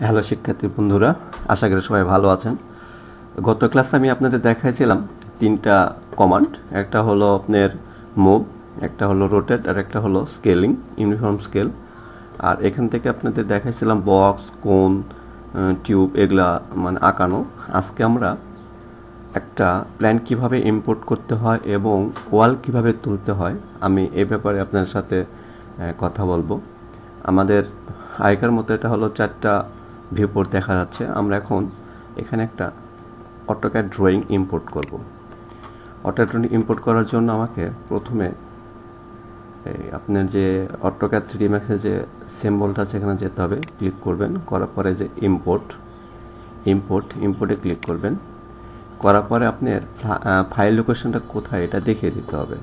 Hello শিক্ষার্থী বন্ধুরা, আশা করি সবাই ভালো আছেন। গত ক্লাসে আমি আপনাদের দেখাইছিলাম তিনটা কমান্ড। একটা হলো আপনার মুভ, একটা হলো রোটেট, আর একটা হলো স্কেলিং, ইউনিফর্ম স্কেল। আর এখান থেকে আপনাদের দেখাইছিলাম বক্স, কোন, টিউব, এগুলা মানে আঁকানো। আজকে আমরা একটা প্ল্যান কিভাবে ইম্পোর্ট করতে হয় এবং ওয়াল কিভাবে তুলতে হয় আমি এ ব্যাপারে আপনার সাথে কথা বলবো। আমাদের আগেকার মতো এটা হলো 4টা ভিউপোর্ট দেখা যাচ্ছে। আমরা এখন এখানে একটা অটোক্যাড ড্রয়িং ইম্পোর্ট করব। অটোক্যাড ড্রয়িং ইম্পোর্ট করার জন্য আমাকে প্রথমে আপনার যে অটোক্যাড 3D ম্যাক্সের যে সিম্বলটা আছে এখানে যেতে হবে, ক্লিক করবেন। করার পরে যে ইম্পোর্টে ক্লিক করবেন। করার পরে আপনার ফাইল লোকেশনটা কোথায় এটা দেখিয়ে দিতে হবে।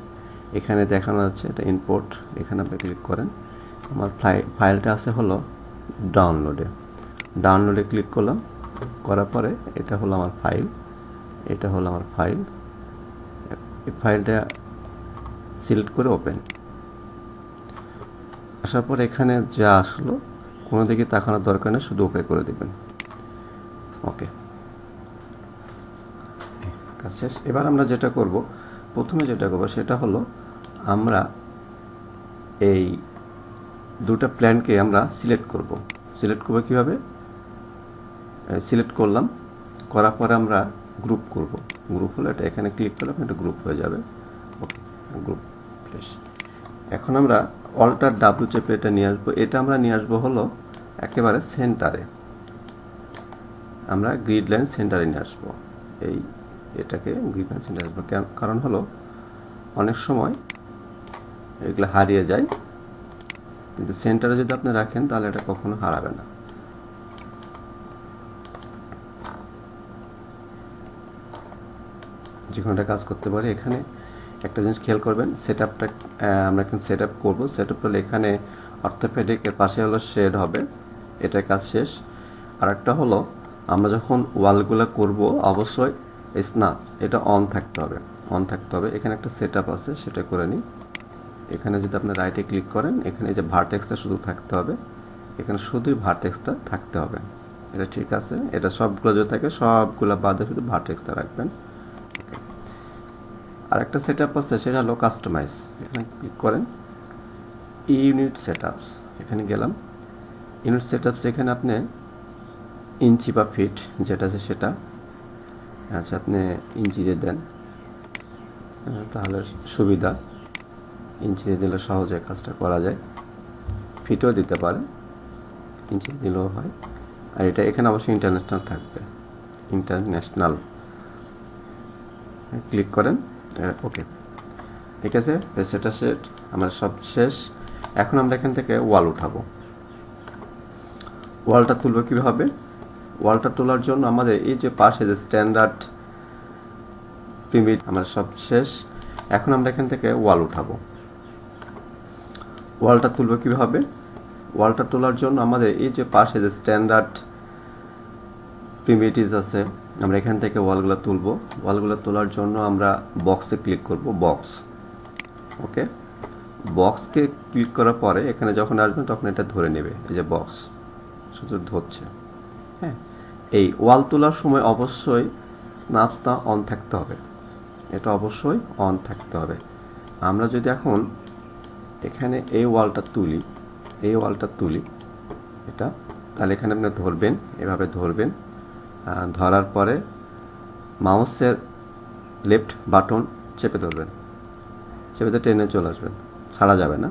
এখানে দেখানো যাচ্ছে এটা ইম্পোর্ট, এখানে আপনি ক্লিক করেন। আমার ফাইলটা আছে হলো ডাউনলোডে ক্লিক করলাম। করার পরে এটা হলো আমার ফাইল, এই ফাইলটা সিলেক্ট করে ওপেন। আসার পর এখানে যা আসলো কোনো দিকে তাকানোর দরকার নেই, শুধু ওকে করে দিবেন। ওকে, কাজ শেষ। এবার আমরা প্রথমে যেটা করব সেটা হলো আমরা এই দুটো প্ল্যানকে আমরা সিলেক্ট করব কিভাবে? সিলেক্ট করলাম, করার পরে আমরা গ্রুপ করব। গ্রুপ হলো এটা, এখানে ক্লিক করলে এটা গ্রুপ হয়ে যাবে। ওকে, গ্রুপ প্লেস। এখন আমরা অল্টার ডাব্লিউ চেপে এটা নিয়ে আসবো। এটা আমরা নিয়ে আসবো হলো একেবারে সেন্টারে। আমরা গ্রিড লাইন সেন্টারে নিয়ে আসবো। এটাকে গ্রিড লাইন সেন্টারে আসবো, কারণ হলো অনেক সময় এগুলো হারিয়ে যায়, কিন্তু সেন্টারে যদি আপনি রাখেন তাহলে এটা কখনো হারাবে না। যে কোনোটা কাজ করতে পারি। এখানে একটা জিনিস খেয়াল করবেন, সেটআপটা আমরা এখন সেটআপ করব। সেটআপ করলে এখানে অর্থোপেডিকের পাশে হলো শেড হবে, এটার কাজ শেষ। আর একটা হলো আমরা যখন ওয়ালগুলো করব অবশ্যই স্ন্যাপ এটা অন থাকতে হবে। এখানে একটা সেটআপ আছে, সেটা করে নিই। এখানে যদি আপনি রাইটে ক্লিক করেন, এখানে এই যে ভার্টেক্সটা শুধু থাকতে হবে, এখানে শুধুই ভার্টেক্সটা থাকতে হবে। এটা ঠিক আছে। এটা সবগুলো যদি থাকে সবগুলো বাদে শুধু ভার্টেক্সটা রাখবেন। আর একটা সেটআপ আছে, সেটা হলো কাস্টমাইজ। এখানে ক্লিক করেন, ইউনিট সেটআপস, এখানে গেলাম। ইউনিট সেটআপস এখানে আপনি ইঞ্চি বা ফিট যেটা আছে সেটা, আচ্ছা আপনি ইঞ্চিতে দেন তাহলে সুবিধা। ইঞ্চিতে দিলে সহজে কাজটা করা যায়। ফিটও দিতে পারেন, ইঞ্চি দিলেও হয়। আর এটা এখানে অবশ্যই ইন্টারন্যাশনাল থাকবে, ইন্টারন্যাশনাল। ক্লিক করেন, ওকে, ঠিক আছে। সেটা সেট আমার সব শেষ। এখন আমরা এখান থেকে ওয়াল উঠাবো। ওয়ালটা তুলবো কিভাবে? ওয়ালটা তোলার জন্য আমাদের এই যে পাশে যে স্ট্যান্ডার্ড প্রিমিট আমার সব শেষ। এখন আমরা এখান থেকে ওয়াল উঠাবো। ওয়ালটা তুলবো কিভাবে? ওয়ালটা তোলার জন্য আমাদের এই যে পাশে যে স্ট্যান্ডার্ড প্রিমিটিভ আছে, আমরা এখান থেকে ওয়ালগুলো তুলবো। ওয়ালগুলো তোলার জন্য আমরা বক্সে ক্লিক করব, বক্স। ওকে, বক্সকে ক্লিক করার পরে এখানে যখন আসবেন তখন এটা ধরে নেবে, এই যে বক্স শুধু ধরছে। হ্যাঁ, এই ওয়াল তোলার সময় অবশ্যই স্ন্যাপসটা অন থাকতে হবে, এটা অবশ্যই অন থাকতে হবে। আমরা যদি এখন এখানে এই ওয়ালটা তুলি এটা, তাহলে এখানে আপনি ধরবেন, এভাবে ধরবেন। ধরার পরে মাউসের লেফট বাটন চেপে ধরবেন, চেপে টেনে চলে আসবেন, ছাড়া যাবে না।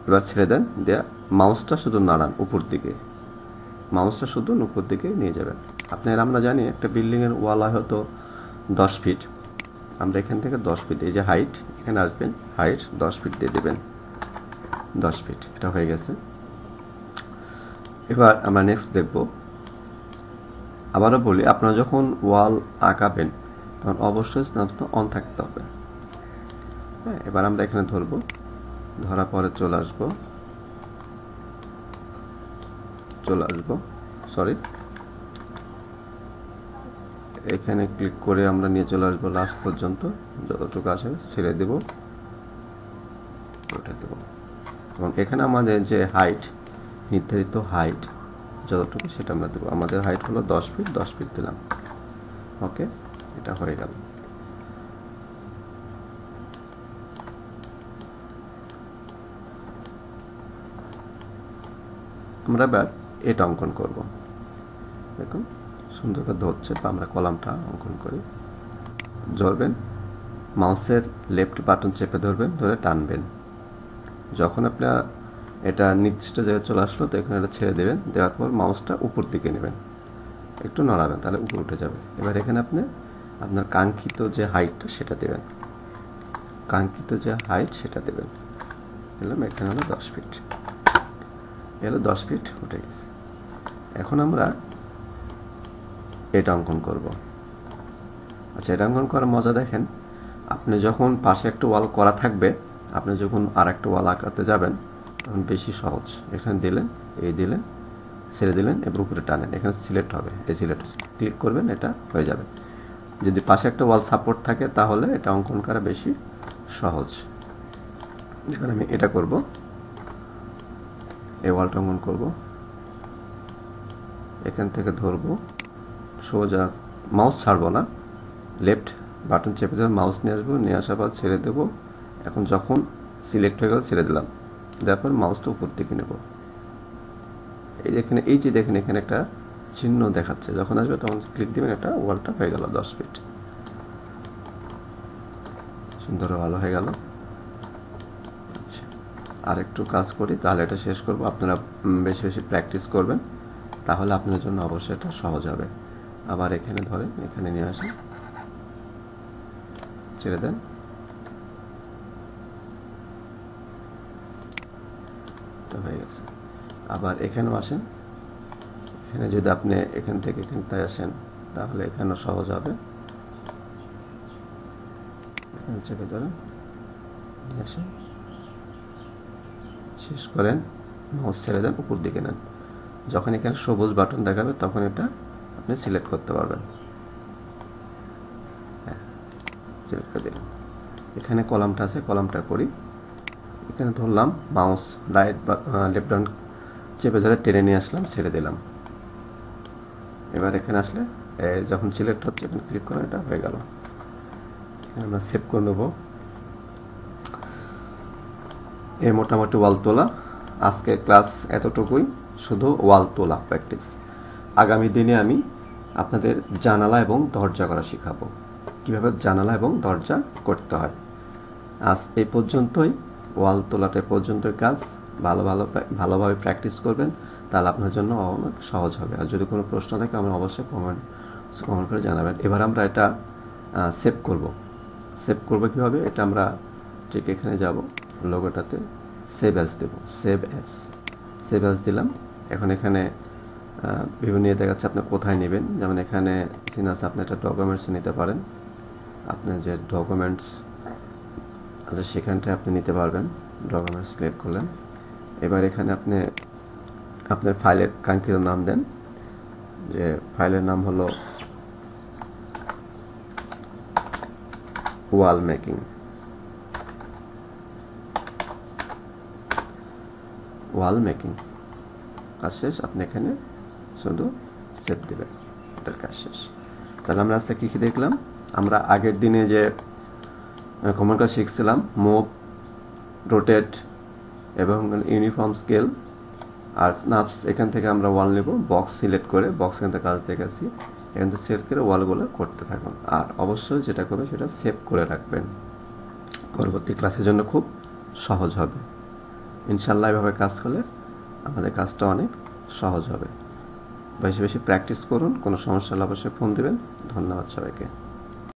এবার ছেড়ে দেন, দেয়া মাউসটা শুধু নাড়ান উপর দিকে, উপর দিকে নিয়ে যাবেন। আমরা জানি একটা বিল্ডিংয়ের ওয়াল হয় হয়তো 10 ফিট। আমরা এখান থেকে 10 ফিট, এই যে হাইট, এখানে আসবেন, হাইট 10 ফিট দিয়ে দেবেন, 10 ফিট। এটা হয়ে গেছে। এবার আমরা নেক্সট দেখব। আবারও বলি, আপনারা যখন ওয়াল আঁকাবেন তখন অবশ্যই স্ন্যাপসটা অন থাকতে হবে। হ্যাঁ, এবার আমরা এখানে ধরার পরে চলে আসবো, সরি, এখানে ক্লিক করে আমরা নিয়ে চলে আসবো লাস্ট পর্যন্ত, যতটুকু আসে ছেড়ে দেব, ওটা দেব। এবং এখানে আমাদের যে হাইট, নির্ধারিত হাইট যতটুকু সেটা আমরা দেবো। আমাদের হাইট হলো 10 ফিট, 10 ফিট দিলাম। ওকে, এটা হয়ে গেল। আমরা এবার এটা অঙ্কন করব। দেখুন সুন্দর করে ধরছে, বা আমরা কলামটা অঙ্কন করি। ধরবেন, মাউসের লেফট বাটন চেপে ধরবেন, ধরে টানবেন। যখন আপনার এটা নির্দিষ্ট জায়গায় চলে আসলো, তো এখানে এটা ছেড়ে দেবেন। দেওয়ার পর মাউসটা উপর দিকে নেবেন, একটু নড়াবেন, তাহলে উপর উঠে যাবে। এবার এখানে আপনি আপনার কাঙ্ক্ষিত যে হাইটটা সেটা দেবেন, কাঙ্ক্ষিত যে হাইট সেটা দেবেন। দিলাম, এখানে হলো 10 ফিট, এলো 10 ফিট উঠে গেছে। এখন আমরা এটা অঙ্কন করব। আচ্ছা, এটা অঙ্কন করার মজা দেখেন, আপনি যখন পাশে একটা ওয়াল করা থাকবে, আপনি যখন আর একটা ওয়াল আঁকাতে যাবেন তখন বেশি সহজ। এখানে দিলেন, এই দিলেন, ছেড়ে দিলেন, এবার উপরে টানেন, এখানে সিলেক্ট হবে, এই সিলেক্ট ক্লিক করবেন, এটা হয়ে যাবে। যদি পাশে একটা ওয়াল সাপোর্ট থাকে তাহলে এটা অঙ্কন করা বেশি সহজ। এখন আমি এটা করব, এই ওয়ালটা অঙ্কন করব। এখান থেকে ধরবো, সোজা মাউস ছাড়বো না, লেফট বাটন চেপে দেবো, মাউস নিয়ে আসবো, নিয়ে আসার পর ছেড়ে দেবো। এখন যখন সিলেক্ট হয়ে গেল ছেড়ে দিলাম, দেওয়ার পর মাউসটা উপর দিকে নেব। এই যেখানে, এই যে দেখেন এখানে একটা চিহ্ন দেখাচ্ছে, যখন আসবে তখন ক্লিক দিবেন, এটা ওয়ালটা হয়ে গেল 10 ফিট। সুন্দর ভালো হয়ে গেল। আচ্ছা, আর একটু কাজ করি, তাহলে এটা শেষ করব। আপনারা বেশি বেশি প্র্যাকটিস করবেন, তাহলে আপনার জন্য অবশ্যই এটা সহজ হবে। আবার এখানে ধরেন, এখানে নিয়ে আসেন, ছেড়ে দেন, তো হয়ে গেছে। আবার এখানেও আসেন, এখানে যদি আপনি এখান থেকে এখানটায় আসেন তাহলে এখানেও সহজ হবে। এখানে চেপে ধরেন, নিয়ে আসেন, শেষ করেন, মাউস ছেড়ে দেন, উপর দিকে নেন। যখন এখানে সবুজ বাটন দেখাবে তখন এটা আপনি সিলেক্ট করতে পারবেন। হ্যাঁ, সিলেক্ট করে দিলাম। এখানে কলামটা আছে, কলামটা করি। এখানে ধরলাম, মাউস রাইট বা লেফট বাটন চেপে ধরে টেনে নিয়ে আসলাম, ছেড়ে দিলাম। এবার এখানে আসলে যখন সিলেক্ট হচ্ছে এখানে ক্লিক করেন, এটা হয়ে গেল। আমরা সেভ করে নেব। এই মোটামুটি ওয়াল তোলা। আজকে ক্লাস এতটুকুই, শুধু ওয়াল তোলা প্র্যাকটিস। আগামী দিনে আমি আপনাদের জানালা এবং দরজা করা শেখাবো, কিভাবে জানালা এবং দরজা করতে হয়। আজ এই পর্যন্তই, ওয়াল তোলাটা পর্যন্তই কাজ। ভালোভাবে প্র্যাকটিস করবেন, তাহলে আপনার জন্য অনেক সহজ হবে। আর যদি কোনো প্রশ্ন থাকে আমরা অবশ্যই কমেন্ট করে জানাবেন। এবার আমরা এটা সেভ করব। সেভ করব কীভাবে, এটা আমরা ঠিক এখানে যাব, লোগোটাতে সেভ অ্যাজ দেব, সেভ অ্যাজ দিলাম। এখন এখানে বিভিন্ন ইয়ে দেখাচ্ছে আপনি কোথায় নেবেন, যেমন এখানে সিন আছে, আপনি একটা ডকুমেন্টস নিতে পারেন। আপনার যে ডকুমেন্টস আছে সেখানটায় আপনি নিতে পারবেন। ডকুমেন্টস সিলেক্ট করলেন। এবার এখানে আপনি আপনার ফাইলের কাঙ্ক্ষিত নাম দেন, যে ফাইলের নাম হলো wallmaking। কাজ শেষ, আপনি এখানে শুধু সেভ দেবেন, এটার কাজ শেষ। তাহলে আমরা আজকে কী দেখলাম, আমরা আগের দিনে যে কমন কাজ শিখছিলাম, মুভ, রোটেট এবং ইউনিফর্ম স্কেল আর স্ন্যাপস। এখান থেকে আমরা ওয়াল নেব, বক্স সিলেক্ট করে, বক্স এখান থেকে কাজ দেখেছি, এখান থেকে সিলেক্ট করে ওয়ালগুলো করতে থাকুন। আর অবশ্যই যেটা করবে সেটা সেভ করে রাখবেন, পরবর্তী ক্লাসের জন্য খুব সহজ হবে। ইনশাল্লাহ এভাবে কাজ করলে আমাদের কাজটা অনেক সহজ হবে। বেশি বেশি প্র্যাকটিস করুন, কোনো সমস্যা হলে অবশ্যই ফোন দেবেন। ধন্যবাদ সবাইকে।